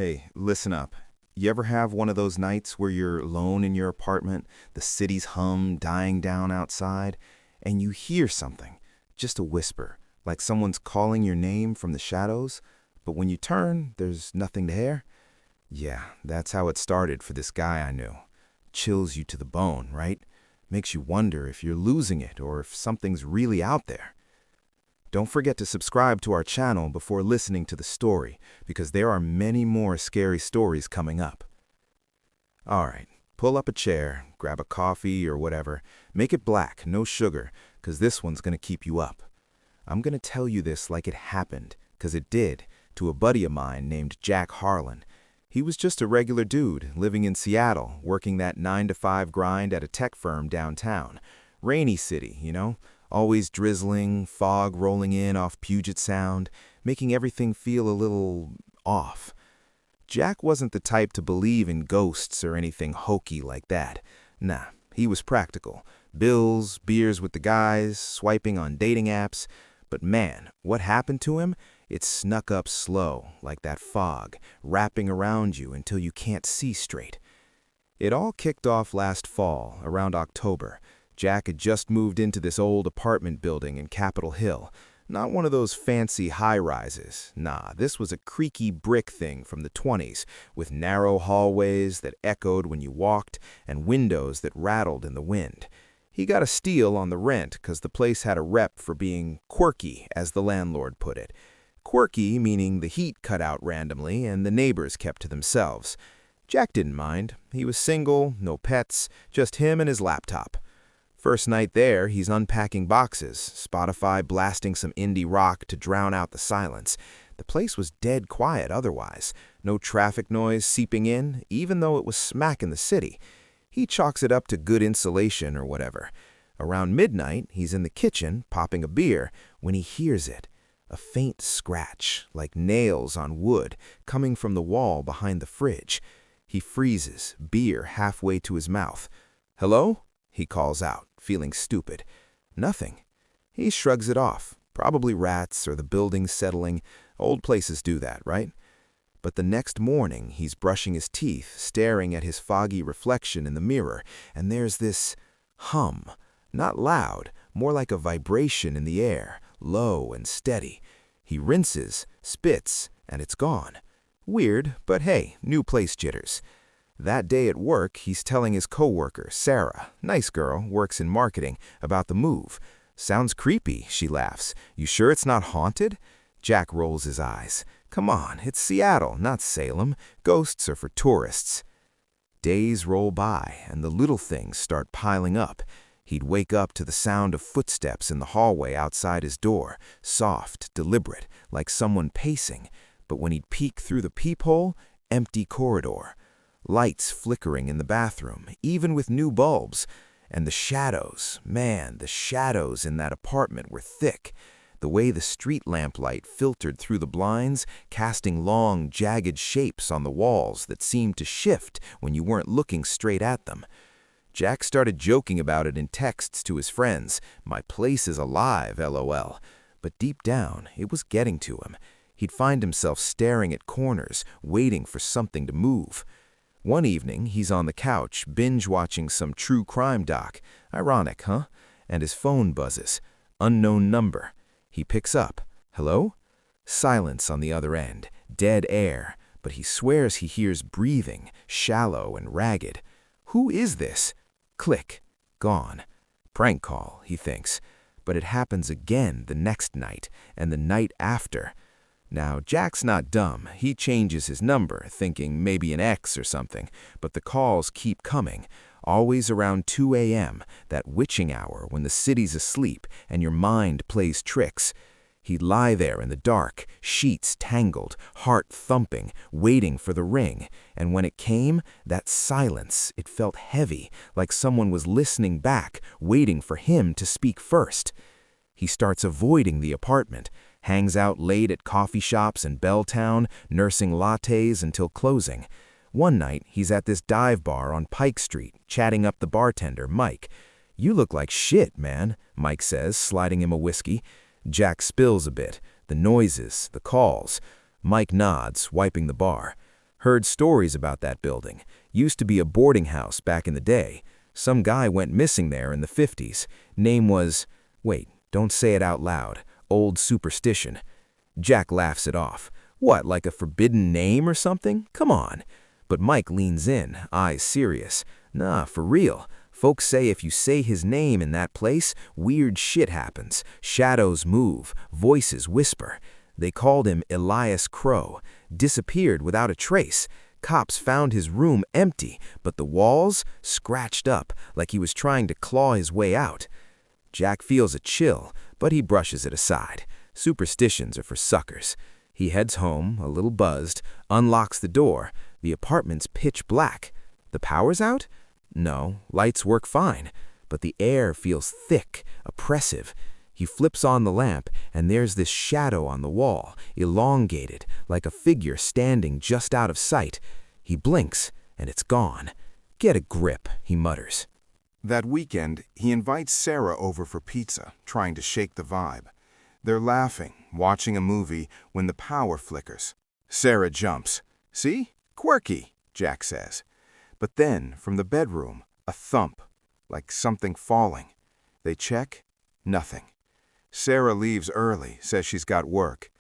Hey, listen up. You ever have one of those nights where you're alone in your apartment, the city's hum dying down outside, and you hear something, just a whisper, like someone's calling your name from the shadows, but when you turn, there's nothing to hear? Yeah, that's how it started for this guy I knew. Chills you to the bone, right? Makes you wonder if you're losing it or if something's really out there. Don't forget to subscribe to our channel before listening to the story, because there are many more scary stories coming up. Alright, pull up a chair, grab a coffee or whatever. Make it black, no sugar, because this one's going to keep you up. I'm going to tell you this like it happened, because it did, to a buddy of mine named Jack Harlan. He was just a regular dude living in Seattle, working that 9-to-5 grind at a tech firm downtown. Rainy city, you know? Always drizzling, fog rolling in off Puget Sound, making everything feel a little off. Jack wasn't the type to believe in ghosts or anything hokey like that. Nah, he was practical. Bills, beers with the guys, swiping on dating apps. But man, what happened to him? It snuck up slow, like that fog, wrapping around you until you can't see straight. It all kicked off last fall, around October. Jack had just moved into this old apartment building in Capitol Hill. Not one of those fancy high-rises. Nah, this was a creaky brick thing from the 20s, with narrow hallways that echoed when you walked and windows that rattled in the wind. He got a steal on the rent because the place had a rep for being quirky, as the landlord put it. Quirky meaning the heat cut out randomly and the neighbors kept to themselves. Jack didn't mind. He was single, no pets, just him and his laptop. First night there, he's unpacking boxes, Spotify blasting some indie rock to drown out the silence. The place was dead quiet otherwise, no traffic noise seeping in, even though it was smack in the city. He chalks it up to good insulation or whatever. Around midnight, he's in the kitchen, popping a beer, when he hears it. A faint scratch, like nails on wood, coming from the wall behind the fridge. He freezes, beer halfway to his mouth. "Hello?" he calls out, feeling stupid. Nothing. He shrugs it off. Probably rats or the building settling. Old places do that, right? But the next morning, he's brushing his teeth, staring at his foggy reflection in the mirror, and there's this hum. Not loud, more like a vibration in the air, low and steady. He rinses, spits, and it's gone. Weird, but hey, new place jitters. That day at work, he's telling his coworker, Sarah, nice girl, works in marketing, about the move. "Sounds creepy," she laughs. "You sure it's not haunted?" Jack rolls his eyes. "Come on, it's Seattle, not Salem. Ghosts are for tourists." Days roll by, and the little things start piling up. He'd wake up to the sound of footsteps in the hallway outside his door, soft, deliberate, like someone pacing. But when he'd peek through the peephole, empty corridor. Lights flickering in the bathroom, even with new bulbs. And the shadows, man, the shadows in that apartment were thick. The way the street lamplight filtered through the blinds, casting long, jagged shapes on the walls that seemed to shift when you weren't looking straight at them. Jack started joking about it in texts to his friends. "My place is alive, LOL." But deep down, it was getting to him. He'd find himself staring at corners, waiting for something to move. One evening, he's on the couch, binge-watching some true crime doc. Ironic, huh? And his phone buzzes. Unknown number. He picks up. "Hello?" Silence on the other end. Dead air. But he swears he hears breathing, shallow and ragged. Who is this? Click. Gone. Prank call, he thinks. But it happens again the next night, and the night after. Now, Jack's not dumb. He changes his number, thinking maybe an ex or something, but the calls keep coming, always around 2 a.m., that witching hour when the city's asleep and your mind plays tricks. He'd lie there in the dark, sheets tangled, heart thumping, waiting for the ring, and when it came, that silence, it felt heavy, like someone was listening back, waiting for him to speak first. He starts avoiding the apartment, hangs out late at coffee shops in Belltown, nursing lattes until closing. One night, he's at this dive bar on Pike Street, chatting up the bartender, Mike. "You look like shit, man," Mike says, sliding him a whiskey. Jack spills a bit. The noises, the calls. Mike nods, wiping the bar. Heard stories about that building. Used to be a boarding house back in the day. Some guy went missing there in the 50s. Name was, wait, don't say it out loud, Old Superstition. Jack laughs it off. What, like a forbidden name or something? Come on. But Mike leans in, eyes serious. Nah, for real. Folks say if you say his name in that place, weird shit happens. Shadows move, voices whisper. They called him Elias Crow. Disappeared without a trace. Cops found his room empty, but the walls scratched up like he was trying to claw his way out. Jack feels a chill, but he brushes it aside. Superstitions are for suckers. He heads home, a little buzzed, unlocks the door. The apartment's pitch black. The power's out? No, lights work fine, but the air feels thick, oppressive. He flips on the lamp, and there's this shadow on the wall, elongated, like a figure standing just out of sight. He blinks, and it's gone. Get a grip, he mutters. That weekend, he invites Sarah over for pizza, trying to shake the vibe. They're laughing, watching a movie, when the power flickers. Sarah jumps. See? Quirky, Jack says. But then, from the bedroom, a thump, like something falling. They check. Nothing. Sarah leaves early, says she's got work.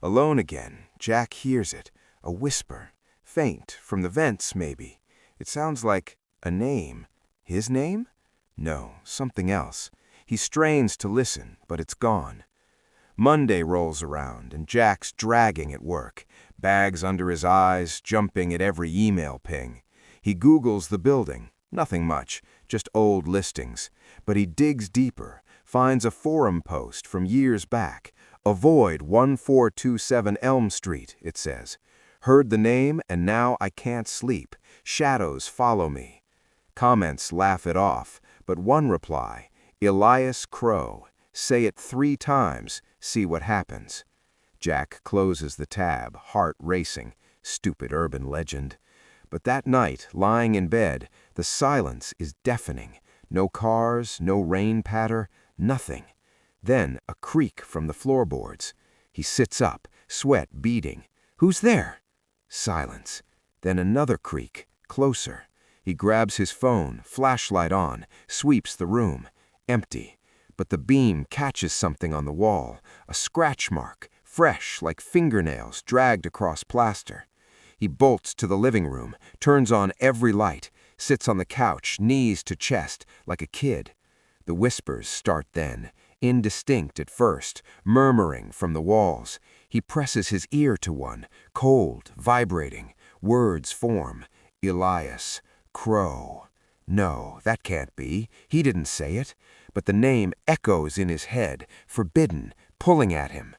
Alone again, Jack hears it. A whisper. Faint, from the vents, maybe. It sounds like a name. His name? No, something else. He strains to listen, but it's gone. Monday rolls around, and Jack's dragging at work. Bags under his eyes, jumping at every email ping. He Googles the building. Nothing much, just old listings. But he digs deeper, finds a forum post from years back. Avoid 1427 Elm Street, it says. Heard the name, and now I can't sleep. Shadows follow me. Comments laugh it off, but one reply, Elias Crow. Say it 3 times, see what happens. Jack closes the tab, heart racing. Stupid urban legend. But that night, lying in bed, the silence is deafening. No cars, no rain patter, nothing. Then a creak from the floorboards. He sits up, sweat beading. Who's there? Silence. Then another creak, closer. He grabs his phone, flashlight on, sweeps the room. Empty. But the beam catches something on the wall. A scratch mark, fresh like fingernails dragged across plaster. He bolts to the living room, turns on every light, sits on the couch, knees to chest, like a kid. The whispers start then, indistinct at first, murmuring from the walls. He presses his ear to one, cold, vibrating. Words form. Elias. Crow. No, that can't be. He didn't say it. But the name echoes in his head, forbidden, pulling at him.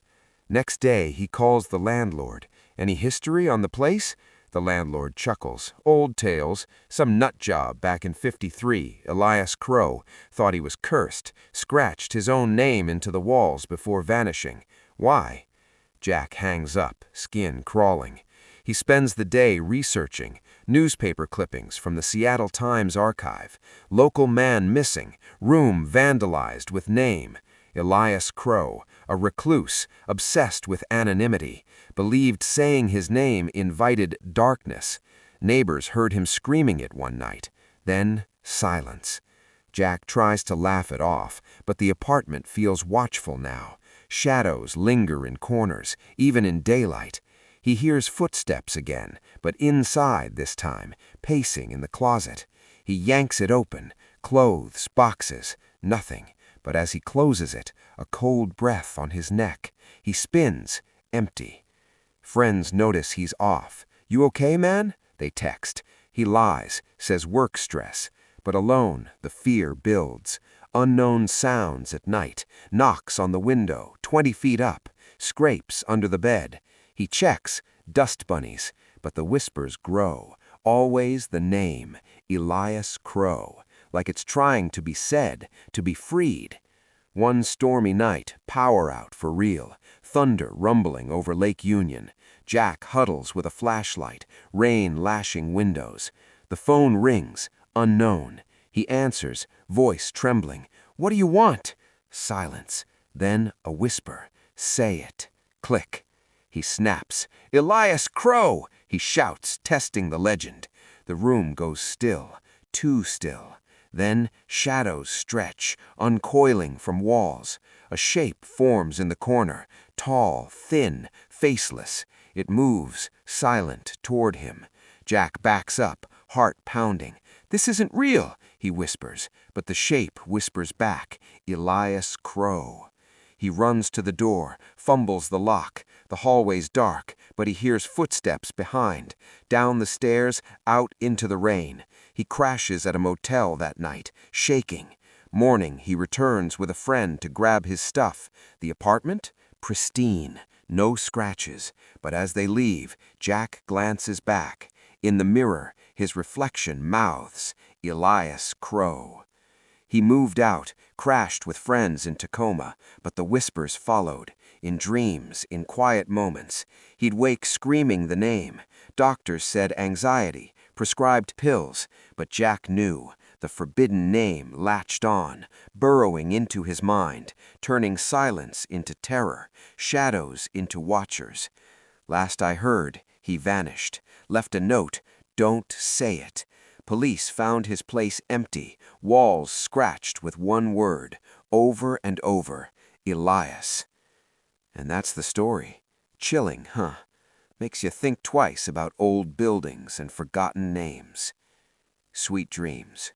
Next day, he calls the landlord. Any history on the place? The landlord chuckles. Old tales. Some nut job back in '53, Elias Crow, thought he was cursed, scratched his own name into the walls before vanishing. Why? Jack hangs up, skin crawling. He spends the day researching. Newspaper clippings from the Seattle Times archive. Local man missing. Room vandalized with name. Elias Crow, a recluse, obsessed with anonymity. Believed saying his name invited darkness. Neighbors heard him screaming it one night. Then silence. Jack tries to laugh it off, but the apartment feels watchful now. Shadows linger in corners, even in daylight. He hears footsteps again, but inside this time, pacing in the closet. He yanks it open, clothes, boxes, nothing. But as he closes it, a cold breath on his neck. He spins, empty. Friends notice he's off. You okay, man? They text. He lies, says work stress. But alone, the fear builds. Unknown sounds at night. Knocks on the window, 20 feet up. Scrapes under the bed. He checks, dust bunnies, but the whispers grow. Always the name, Elias Crow, like it's trying to be said, to be freed. One stormy night, power out for real, thunder rumbling over Lake Union. Jack huddles with a flashlight, rain lashing windows. The phone rings, unknown. He answers, voice trembling. What do you want? Silence. Then a whisper. Say it. Click. He snaps. Elias Crow! He shouts, testing the legend. The room goes still, too still. Then shadows stretch, uncoiling from walls. A shape forms in the corner, tall, thin, faceless. It moves, silent, toward him. Jack backs up, heart pounding. "This isn't real," he whispers, but the shape whispers back, "Elias Crow." He runs to the door, fumbles the lock. The hallway's dark, but he hears footsteps behind. Down the stairs, out into the rain. He crashes at a motel that night, shaking. Morning, he returns with a friend to grab his stuff. The apartment? Pristine. No scratches. But as they leave, Jack glances back. In the mirror, his reflection mouths, "Elias Crow." He moved out, crashed with friends in Tacoma, but the whispers followed. In dreams, in quiet moments. He'd wake screaming the name. Doctors said anxiety, prescribed pills, but Jack knew. The forbidden name latched on, burrowing into his mind, turning silence into terror, shadows into watchers. Last I heard, he vanished, left a note, "Don't say it." Police found his place empty, walls scratched with one word, over and over, "Elias." And that's the story. Chilling, huh? Makes you think twice about old buildings and forgotten names. Sweet dreams.